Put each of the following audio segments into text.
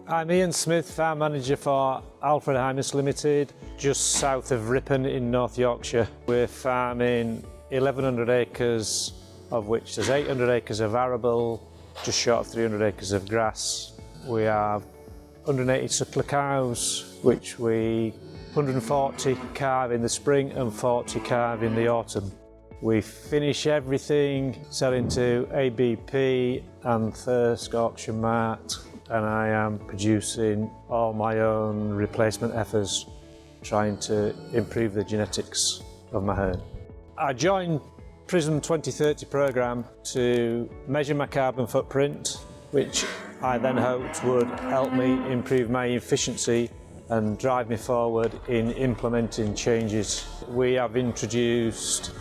I'm Iain Smith, farm manager for Alfred Hymas Limited, just south of Ripon in North Yorkshire. We're farming 1,100 acres, of which there's 800 acres of arable, just short of 300 acres of grass. We have 180 suckler cows, which 140 calve in the spring and 40 calve in the autumn. We finish everything selling to ABP and Thirsk Auction Mart, and I am producing all my own replacement heifers, trying to improve the genetics of my herd. I joined PRISM 2030 programme to measure my carbon footprint, which I then hoped would help me improve my efficiency and drive me forward in implementing changes. We have introduced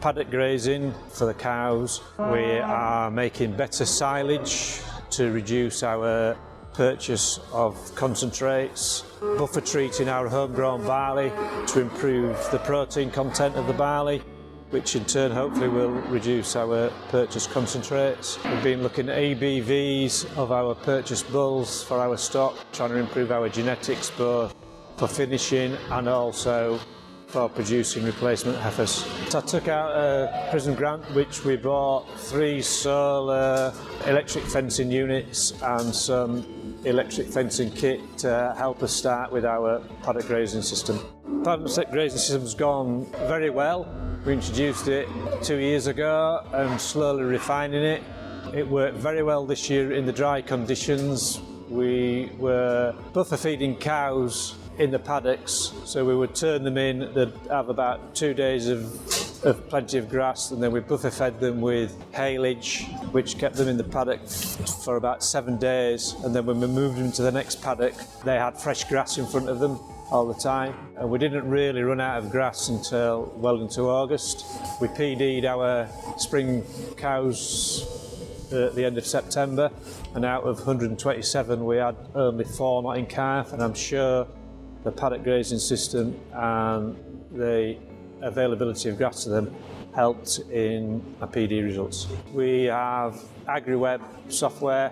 paddock grazing for the cows. We are making better silage to reduce our purchase of concentrates, buffer treating our homegrown barley to improve the protein content of the barley, which in turn hopefully will reduce our purchased concentrates. We've been looking at ABVs of our purchased bulls for our stock, trying to improve our genetics both for finishing and also for producing replacement heifers. So I took out a PRISM grant, which we bought 3 solar electric fencing units and some electric fencing kit to help us start with our paddock grazing system. Paddock grazing system's gone very well. We introduced it 2 years ago and slowly refining it. It worked very well this year in the dry conditions. We were buffer feeding cows in the paddocks, so we would turn them in, they'd have about 2 days of plenty of grass, and then we buffer fed them with haylage, which kept them in the paddock for about 7 days, and then when we moved them to the next paddock, they had fresh grass in front of them all the time, and we didn't really run out of grass until well into August. We PD'd our spring cows at the end of September, and out of 127 we had only 4 not in calf, and I'm sure the paddock grazing system and the availability of grass to them helped in my PD results. We have AgriWeb software,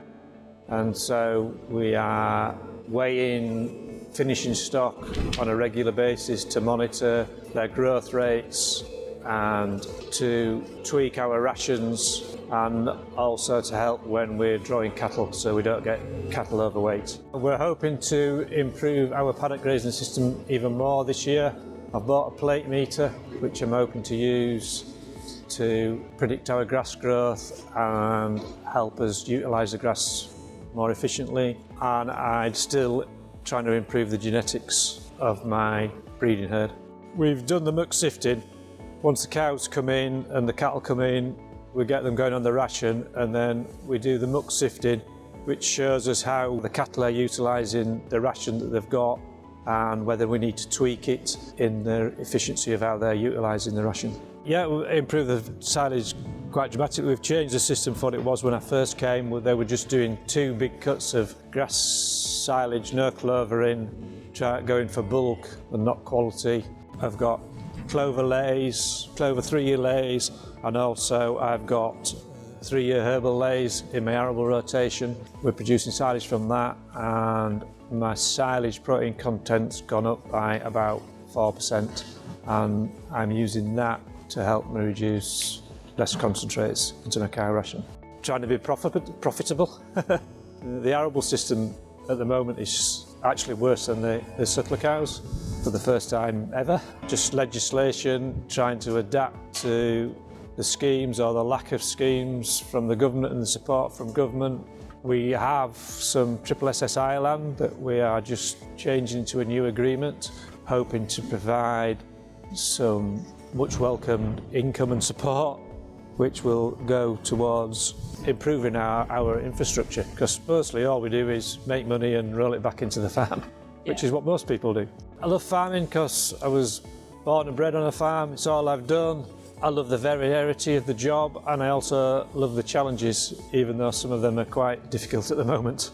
and so we are weighing finishing stock on a regular basis to monitor their growth rates and to tweak our rations, and also to help when we're drawing cattle so we don't get cattle overweight. We're hoping to improve our paddock grazing system even more this year. I've bought a plate meter which I'm hoping to use to predict our grass growth and help us utilise the grass more efficiently, and I'm still trying to improve the genetics of my breeding herd. We've done the muck sifting. Once the cows come in and the cattle come in, we get them going on the ration, and then we do the muck sifting, which shows us how the cattle are utilising the ration that they've got and whether we need to tweak it in the efficiency of how they're utilising the ration. Yeah, we improved the silage quite dramatically. We've changed the system from what it was when I first came. They were just doing 2 big cuts of grass silage, no clover in, going for bulk and not quality. I've got clover lays, clover 3-year lays, and also I've got 3-year herbal lays in my arable rotation. We're producing silage from that, and my silage protein content's gone up by about 4%, and I'm using that to help me reduce less concentrates into my cow ration. Trying to be profitable. The arable system at the moment is actually worse than the suckler cows for the first time ever. Just legislation, trying to adapt to the schemes or the lack of schemes from the government and the support from government. We have some SSI land that we are just changing to a new agreement, hoping to provide some much welcomed income and support, which will go towards improving our infrastructure, because mostly all we do is make money and roll it back into the farm, which is what most people do. I love farming because I was born and bred on a farm. It's all I've done. I love the variety of the job, and I also love the challenges, even though some of them are quite difficult at the moment.